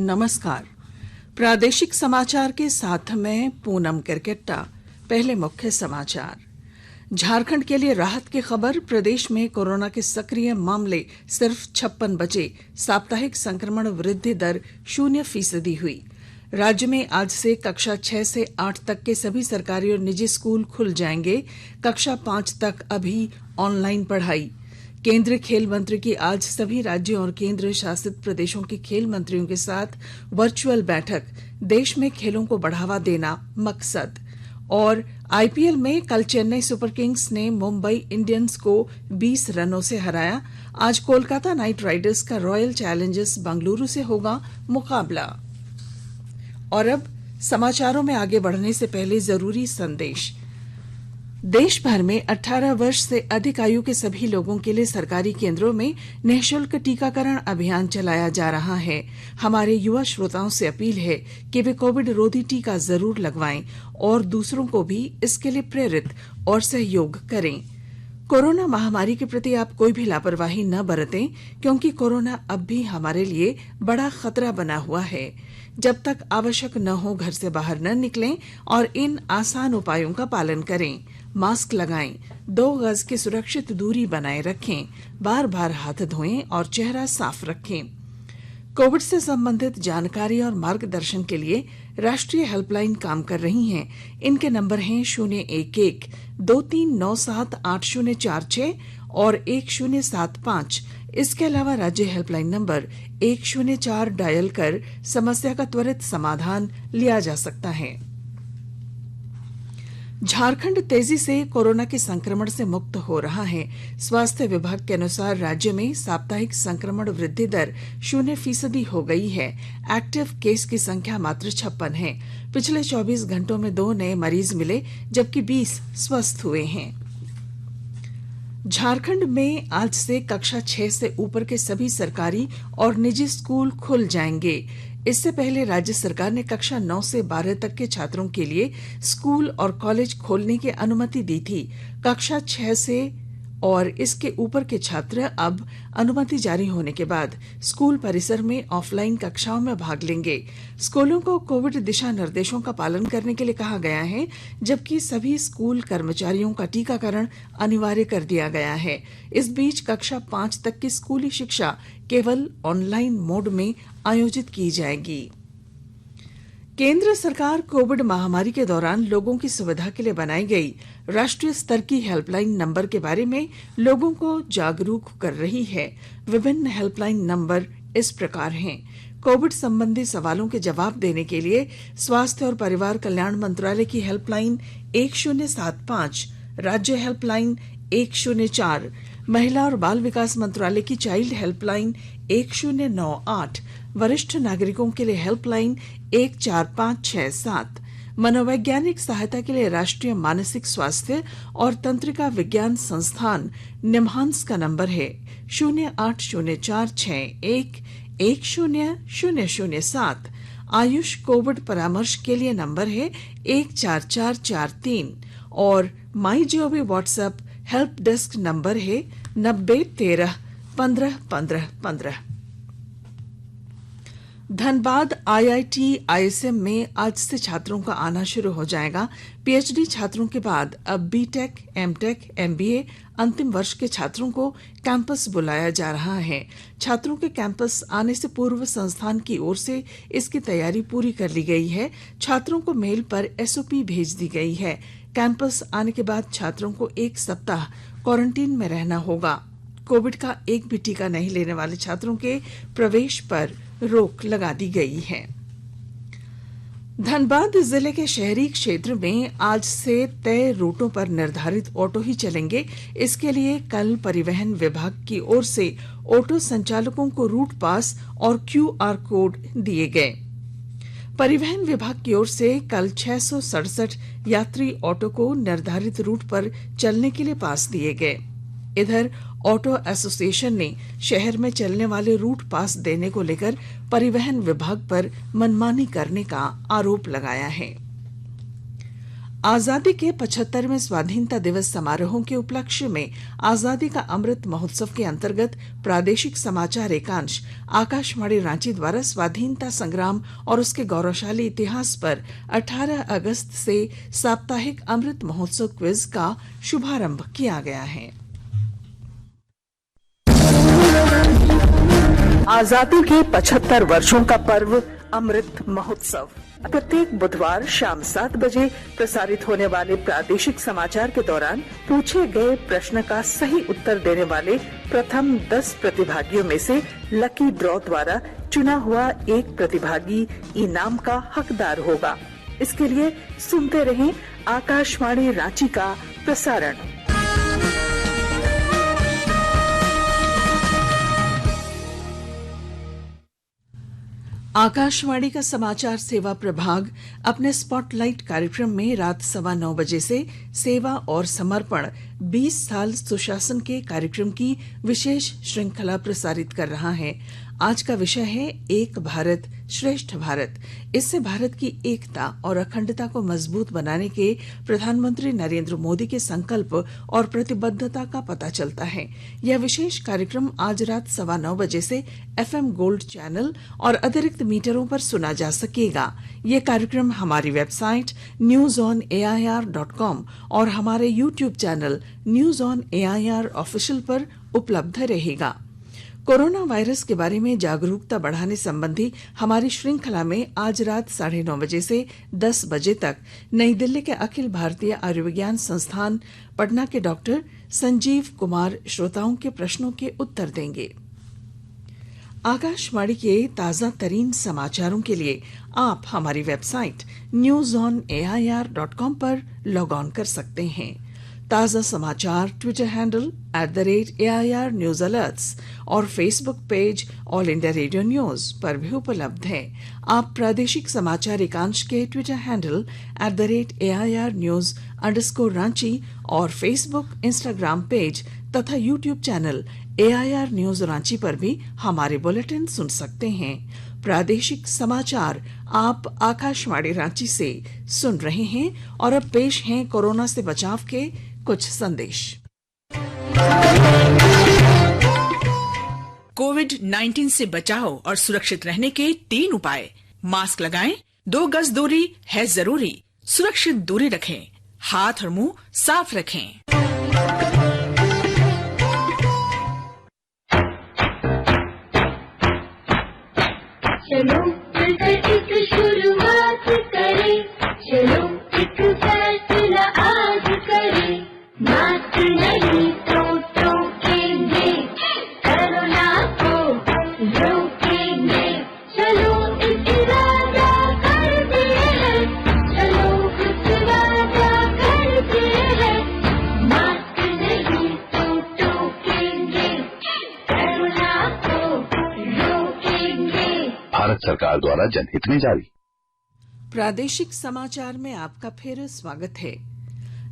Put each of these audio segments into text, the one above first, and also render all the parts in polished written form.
नमस्कार। प्रादेशिक समाचार के साथ में पूनम किरकेट्टा। पहले मुख्य समाचार। झारखंड के लिए राहत की खबर। प्रदेश में कोरोना के सक्रिय मामले सिर्फ 56 बचे। साप्ताहिक संक्रमण वृद्धि दर 0% हुई। राज्य में आज से कक्षा 6 से 8 तक के सभी सरकारी और निजी स्कूल खुल जाएंगे। कक्षा 5 तक अभी ऑनलाइन पढ़ाई। केंद्रीय खेल मंत्री की आज सभी राज्यों और केंद्र शासित प्रदेशों के खेल मंत्रियों के साथ वर्चुअल बैठक। देश में खेलों को बढ़ावा देना मकसद। और आईपीएल में कल चेन्नई सुपर किंग्स ने मुंबई इंडियंस को 20 रनों से हराया। आज कोलकाता नाइट राइडर्स का रॉयल चैलेंजर्स बेंगलुरु से होगा मुकाबला। और अब समाचारों में आगे बढ़ने से पहले जरूरी संदेश। देश भर में 18 वर्ष से अधिक आयु के सभी लोगों के लिए सरकारी केंद्रों में निःशुल्क टीकाकरण अभियान चलाया जा रहा है। हमारे युवा श्रोताओं से अपील है कि वे कोविड रोधी टीका जरूर लगवाएं और दूसरों को भी इसके लिए प्रेरित और सहयोग करें। कोरोना महामारी के प्रति आप कोई भी लापरवाही न बरतें, क्योंकि कोरोना अब भी हमारे लिए बड़ा खतरा बना हुआ है। जब तक आवश्यक न हो घर से बाहर न निकलें और इन आसान उपायों का पालन करें। मास्क लगाएं, 2 गज की सुरक्षित दूरी बनाए रखें, बार बार हाथ धोएं और चेहरा साफ रखें। कोविड से संबंधित जानकारी और मार्गदर्शन के लिए राष्ट्रीय हेल्पलाइन काम कर रही हैं। इनके नंबर हैं 011-2397-8046 और 1075। इसके अलावा राज्य हेल्पलाइन नंबर 104 डायल कर समस्या का त्वरित समाधान लिया जा सकता है। झारखंड तेजी से कोरोना के संक्रमण से मुक्त हो रहा है। स्वास्थ्य विभाग के अनुसार राज्य में साप्ताहिक संक्रमण वृद्धि दर 0% हो गई है। एक्टिव केस की संख्या मात्र 56 है। पिछले 24 घंटों में 2 नए मरीज मिले, जबकि 20 स्वस्थ हुए हैं। झारखंड में आज से कक्षा 6 से ऊपर के सभी सरकारी और निजी स्कूल खुल जाएंगे। इससे पहले राज्य सरकार ने कक्षा 9 से 12 तक के छात्रों के लिए स्कूल और कॉलेज खोलने की अनुमति दी थी। कक्षा 6 से और इसके ऊपर के छात्र अब अनुमति जारी होने के बाद स्कूल परिसर में ऑफलाइन कक्षाओं में भाग लेंगे। स्कूलों को कोविड दिशा निर्देशों का पालन करने के लिए कहा गया है, जबकि सभी स्कूल कर्मचारियों का टीकाकरण अनिवार्य कर दिया गया है। इस बीच कक्षा 5 तक की स्कूली शिक्षा केवल ऑनलाइन मोड में आयोजित की जाएगी। केंद्र सरकार कोविड महामारी के दौरान लोगों की सुविधा के लिए बनाई गई राष्ट्रीय स्तर की हेल्पलाइन नंबर के बारे में लोगों को जागरूक कर रही है। विभिन्न हेल्पलाइन नंबर इस प्रकार हैं। कोविड संबंधी सवालों के जवाब देने के लिए स्वास्थ्य और परिवार कल्याण मंत्रालय की हेल्पलाइन 1075, राज्य हेल्पलाइन 104, महिला और बाल विकास मंत्रालय की चाइल्ड हेल्पलाइन 1098, वरिष्ठ नागरिकों के लिए हेल्पलाइन 14567, मनोवैज्ञानिक सहायता के लिए राष्ट्रीय मानसिक स्वास्थ्य और तंत्रिका विज्ञान संस्थान निम्हांस का नंबर है 080461100007। आयुष कोविड परामर्श के लिए नंबर है 14443 और my gov WhatsApp help desk number है 9013151515। धनबाद आईआईटी आईएसएम में आज से छात्रों का आना शुरू हो जाएगा। पीएचडी छात्रों के बाद अब बीटेक, एमटेक, एमबीए अंतिम वर्ष के छात्रों को कैंपस बुलाया जा रहा है। छात्रों के कैंपस आने से पूर्व संस्थान की ओर से इसकी तैयारी पूरी कर ली गई है। छात्रों को मेल पर एसओपी भेज दी गई है। कैंपस आने के बाद छात्रों को 1 सप्ताह क्वारंटीन में रहना होगा। कोविड का एक भी टीका नहीं लेने वाले छात्रों के प्रवेश पर रोक लगा दी गई है। धनबाद जिले के शहरी क्षेत्र में आज से तय रूटों पर निर्धारित ऑटो ही चलेंगे। इसके लिए कल परिवहन विभाग की ओर से ऑटो संचालकों को रूट पास और क्यूआर कोड दिए गए। परिवहन विभाग की ओर से कल 667 यात्री ऑटो को निर्धारित रूट पर चलने के लिए पास दिए गए। इधर ऑटो एसोसिएशन ने शहर में चलने वाले रूट पास देने को लेकर परिवहन विभाग पर मनमानी करने का आरोप लगाया है। आजादी के 75वें स्वाधीनता दिवस समारोहों के उपलक्ष्य में आजादी का अमृत महोत्सव के अंतर्गत प्रादेशिक समाचार एकांश आकाशवाणी रांची द्वारा स्वाधीनता संग्राम और उसके गौरवशाली इतिहास पर 18 अगस्त से साप्ताहिक अमृत महोत्सव क्विज का शुभारंभ किया गया है। आजादी के 75 वर्षों का पर्व अमृत महोत्सव प्रत्येक बुधवार शाम 7 बजे प्रसारित होने वाले प्रादेशिक समाचार के दौरान पूछे गए प्रश्न का सही उत्तर देने वाले प्रथम 10 प्रतिभागियों में से लकी ड्रॉ द्वारा चुना हुआ एक प्रतिभागी इनाम का हकदार होगा। इसके लिए सुनते रहें आकाशवाणी रांची का प्रसारण। आकाशवाणी का समाचार सेवा प्रभाग अपने स्पॉटलाइट कार्यक्रम में रात 9:15 बजे से सेवा और समर्पण 20 साल सुशासन के कार्यक्रम की विशेष श्रृंखला प्रसारित कर रहा है। आज का विषय है एक भारत श्रेष्ठ भारत। इससे भारत की एकता और अखंडता को मजबूत बनाने के प्रधानमंत्री नरेंद्र मोदी के संकल्प और प्रतिबद्धता का पता चलता है। यह विशेष कार्यक्रम आज रात 9:15 बजे से FM गोल्ड चैनल और अतिरिक्त मीटरों पर सुना जा सकेगा। यह कार्यक्रम हमारी वेबसाइट newsonair.com और हमारे YouTube channel news on AIR official पर उपलब्ध रहेगा। कोरोना वायरस के बारे में जागरूकता बढ़ाने संबंधी हमारी श्रृंखला में आज रात 9:30 बजे से 10 बजे तक नई दिल्ली के अखिल भारतीय आयुर्विज्ञान संस्थान पटना के डॉक्टर संजीव कुमार श्रोताओं के प्रश्नों के उत्तर देंगे। आकाशवाणी के ताजा तरीन समाचारों के लिए आप हमारी वेबसाइट newsonair.com पर लॉग ऑन कर सकते हैं। ताजा समाचार Twitter handle @AIR news alerts और Facebook page All India Radio News पर भी उपलब्ध है। आप प्रादेशिक समाचार एकांश के Twitter handle @AIR news _Ranchi और फेसबुक इंस्टाग्राम पेज तथा YouTube channel AIR news Ranchi पर भी हमारे बुलेटिन सुन सकते हैं। प्रादेशिक समाचार आप आकाशवाणी रांची से सुन रहे हैं और अब पेश हैं कोरोना से बचाव के कुछ संदेश। कोविड-19 से बचाव और सुरक्षित रहने के 3 उपाय। मास्क लगाएं, 2 गज दूरी है जरूरी, सुरक्षित दूरी रखें, हाथ और मुंह साफ रखें। चलो मिलकर एक शुरुआत करें, चलो एक फैसला आज करें, मास्क नहीं तो टोकेंगे, कोरोना को रोकेंगे, चलो एक इरादा करते हैं, चलो कुछ वादा करते हैं, मास्क नहीं तो टोकेंगे, कोरोना को रोकेंगे। भारत सरकार द्वारा जनहित में जारी। प्रादेशिक समाचार में आपका फिर स्वागत है।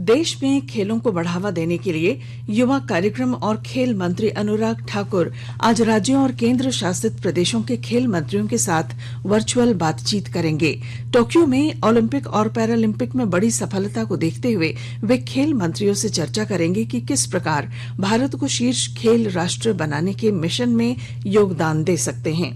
देश में खेलों को बढ़ावा देने के लिए युवा कार्यक्रम और खेल मंत्री अनुराग ठाकुर आज राज्यों और केंद्र शासित प्रदेशों के खेल मंत्रियों के साथ वर्चुअल बातचीत करेंगे। टोक्यो में ओलंपिक और पैरालंपिक में बड़ी सफलता को देखते हुए वे खेल मंत्रियों से चर्चा करेंगे कि किस प्रकार भारत को शीर्ष खेल राष्ट्र बनाने के मिशन में योगदान दे सकते हैं।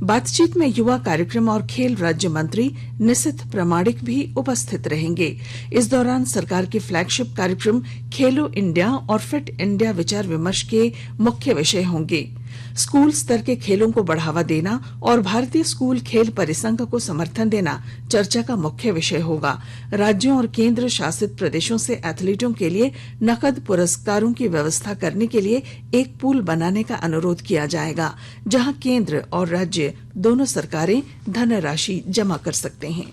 बातचीत में युवा कार्यक्रम और खेल राज्य मंत्री निशित प्रामाणिक भी उपस्थित रहेंगे। इस दौरान सरकार के फ्लैगशिप कार्यक्रम खेलो इंडिया और फिट इंडिया विचार विमर्श के मुख्य विषय होंगे। स्कूल स्तर के खेलों को बढ़ावा देना और भारतीय स्कूल खेल परिसंघ को समर्थन देना चर्चा का मुख्य विषय होगा। राज्यों और केंद्र शासित प्रदेशों से एथलीटों के लिए नकद पुरस्कारों की व्यवस्था करने के लिए एक पूल बनाने का अनुरोध किया जाएगा, जहां केंद्र और राज्य दोनों सरकारें धनराशि जमा कर सकते हैं।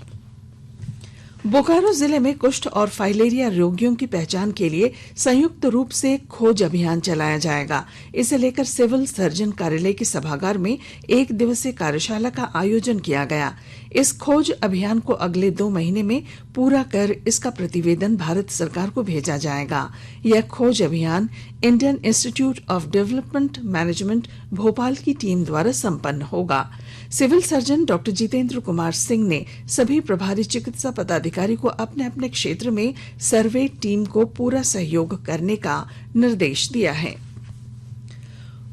बोकारो जिले में कुष्ठ और फाइलेरिया रोगियों की पहचान के लिए संयुक्त रूप से खोज अभियान चलाया जाएगा। इसे लेकर सिविल सर्जन कार्यालय के सभागार में 1 दिवसीय कार्यशाला का आयोजन किया गया। इस खोज अभियान को अगले 2 महीने में पूरा कर इसका प्रतिवेदन भारत सरकार को भेजा जाएगा। यह खोज अभियान Indian Institute of Development Management Bhopal की टीम द्वारा संपन्न होगा। Civil surgeon doctor Jitendra Kumar Singh ने सभी प्रभारी चिकित्सा पदाधिकारी को अपने अपने क्षेत्र में सर्वे टीम को पूरा सहयोग करने का निर्देश दिया है।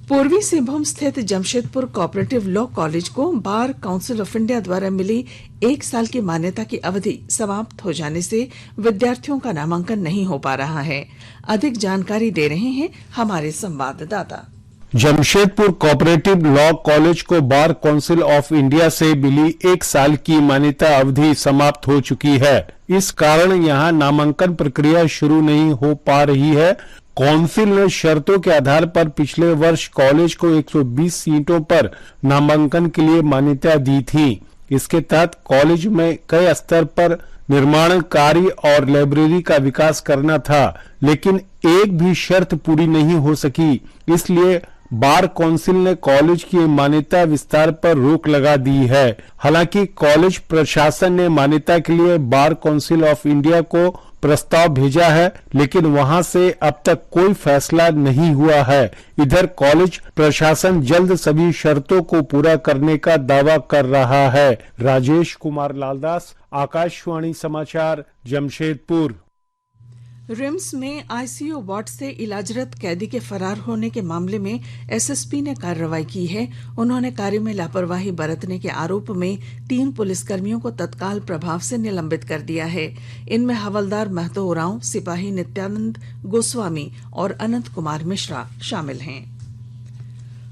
पूर्वी सिंहभूम स्थित जमशेदपुर कोऑपरेटिव लॉ कॉलेज को बार काउंसिल ऑफ इंडिया द्वारा मिली 1 साल की मान्यता की अवधि समाप्त हो जाने से विद्यार्थियों का नामांकन नहीं हो पा रहा है। अधिक जानकारी दे रहे हैं हमारे संवाददाता। जमशेदपुर कोऑपरेटिव लॉ कॉलेज को बार काउंसिल ऑफ इंडिया से मिली 1 साल की मान्यता अवधि समाप्त हो चुकी है। इस कारण यहां नामांकन प्रक्रिया शुरू नहीं हो पा रही है। काउंसिल ने शर्तों के आधार पर पिछले वर्ष कॉलेज को 120 सीटों पर नामांकन के लिए मान्यता दी थी। इसके तहत कॉलेज में कई स्तर पर निर्माण कार्य और लाइब्रेरी का विकास करना था, लेकिन एक भी शर्त पूरी नहीं हो सकी। इसलिए बार काउंसिल ने कॉलेज की मान्यता विस्तार पर रोक लगा दी है। हालांकि कॉलेज प्रशासन ने मान्यता के लिए बार काउंसिल ऑफ इंडिया को प्रस्ताव भेजा है, लेकिन वहां से अब तक कोई फैसला नहीं हुआ है। इधर कॉलेज प्रशासन जल्द सभी शर्तों को पूरा करने का दावा कर रहा है। राजेश कुमार लालदास, आकाशवाणी समाचार, जमशेदपुर। रिम्स में आईसीयू वार्ड से इलाजरत कैदी के फरार होने के मामले में एसएसपी ने कार्रवाई की है। उन्होंने कार्य में लापरवाही बरतने के आरोप में 3 पुलिसकर्मियों को तत्काल प्रभाव से निलंबित कर दिया है। इनमें हवलदार महतो उरांव, सिपाही नित्यानंद गोस्वामी और अनंत कुमार मिश्रा शामिल हैं।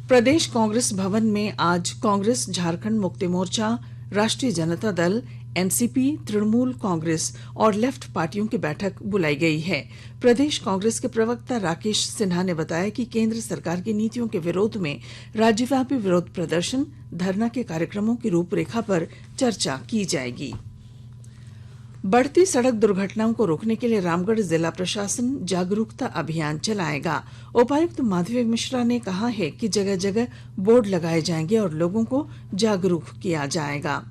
प्रदेश कांग्रेस भवन में आज कांग्रेस, झारखंड मुक्ति मोर्चा, राष्ट्रीय जनता दल, एनसीपी, तृणमूल कांग्रेस और लेफ्ट पार्टियों की बैठक बुलाई गई है। प्रदेश कांग्रेस के प्रवक्ता राकेश सिन्हा ने बताया कि केंद्र सरकार की नीतियों के विरोध में राज्यव्यापी विरोध प्रदर्शन, धरना के कार्यक्रमों की रूपरेखा पर चर्चा की जाएगी। बढ़ती सड़क दुर्घटनाओं को रोकने के लिए रामगढ़ जिला प्रशासन जागरूकता अभियान चलाएगा। उपायुक्त माधवी मिश्रा ने कहा है कि जगह जगह बोर्ड लगाए जाएंगे और लोगों को जागरूक किया जाएगा।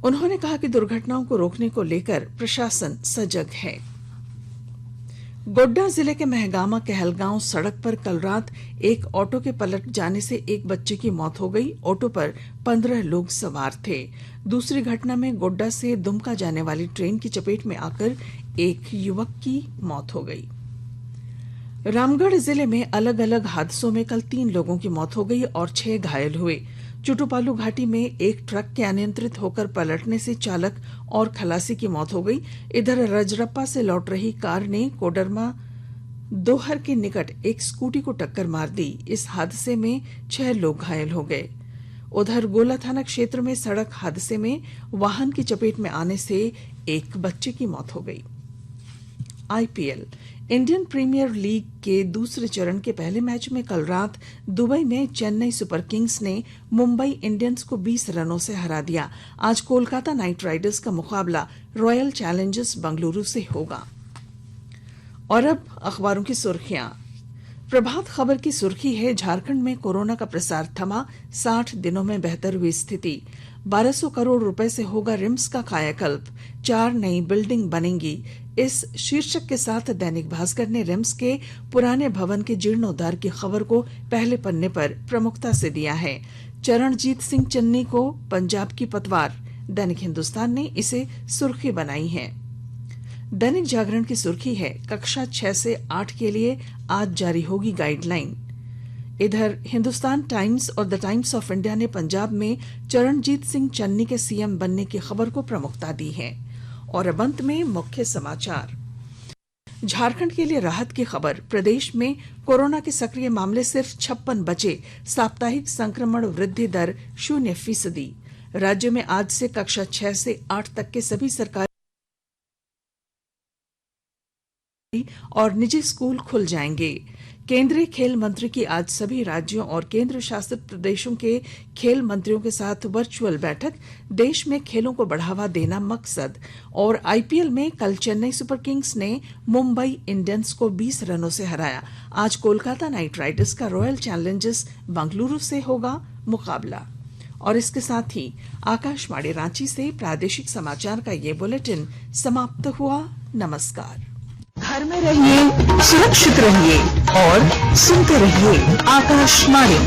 उन्होंने कहा कि दुर्घटनाओं को रोकने को लेकर प्रशासन सजग है। गोड्डा जिले के महगामा कहलगांव सड़क पर कल रात एक ऑटो के पलट जाने से एक बच्चे की मौत हो गई। ऑटो पर 15 लोग सवार थे। दूसरी घटना में गोड्डा से दुमका जाने वाली ट्रेन की चपेट में आकर एक युवक की मौत हो गई। रामगढ़ जिले में अलग अलग हादसों में कल 3 लोगों की मौत हो गई और 6 घायल हुए। चुटुपालू घाटी में एक ट्रक के अनियंत्रित होकर पलटने से चालक और खलासी की मौत हो गई। इधर रजरप्पा से लौट रही कार ने कोडरमा दोहर के निकट एक स्कूटी को टक्कर मार दी। इस हादसे में 6 लोग घायल हो गए। उधर गोला थाना क्षेत्र में सड़क हादसे में वाहन की चपेट में आने से एक बच्चे की मौत हो गई। आईपीएल इंडियन प्रीमियर लीग के दूसरे चरण के पहले मैच में कल रात दुबई में चेन्नई सुपर किंग्स ने मुंबई इंडियंस को 20 रनों से हरा दिया। आज कोलकाता नाइट राइडर्स का मुकाबला रॉयल चैलेंजर्स बेंगलुरु से होगा। और अब अखबारों की सुर्खियां। प्रभात खबर की सुर्खी है, झारखंड में कोरोना का प्रसार थमा, 60 दिनों में बेहतर हुई स्थिति। 1200 करोड़ रुपए से होगा रिम्स का कायाकल्प, 4 नई बिल्डिंग बनेंगी। इस शीर्षक के साथ दैनिक भास्कर ने रिम्स के पुराने भवन के जीर्णोद्धार की खबर को पहले पन्ने पर प्रमुखता से दिया है। चरणजीत सिंह चन्नी को पंजाब की पतवार, दैनिक हिंदुस्तान ने इसे सुर्खी बनाई है। दैनिक जागरण की सुर्खी है, कक्षा 6 से 8 के लिए आज जारी होगी गाइडलाइन। इधर हिंदुस्तान टाइम्स और द टाइम्स ऑफ इंडिया ने पंजाब में चरणजीत सिंह चन्नी के सीएम बनने की खबर को प्रमुखता दी है। और अब अंत में मुख्य समाचार। झारखंड के लिए राहत की खबर, प्रदेश में कोरोना के सक्रिय मामले सिर्फ 56 बचे, साप्ताहिक संक्रमण वृद्धि दर 0%। राज्य में आज से कक्षा 6 से 8 तक के सभी सरकारी और निजी स्कूल खुल जाएंगे। केंद्रीय खेल मंत्री की आज सभी राज्यों और केंद्र शासित प्रदेशों के खेल मंत्रियों के साथ वर्चुअल बैठक, देश में खेलों को बढ़ावा देना मकसद। और आईपीएल में कल चेन्नई सुपर किंग्स ने मुंबई इंडियंस को 20 रनों से हराया। आज कोलकाता नाइट राइडर्स का रॉयल चैलेंजर्स बेंगलुरु से होगा मुकाबला। और इसके साथ ही आकाशवाणी रांची से प्रादेशिक समाचार का ये बुलेटिन समाप्त हुआ। नमस्कार। घर में रहिए, सुरक्षित रहिए और सुनते रहिए आकाशवाणी।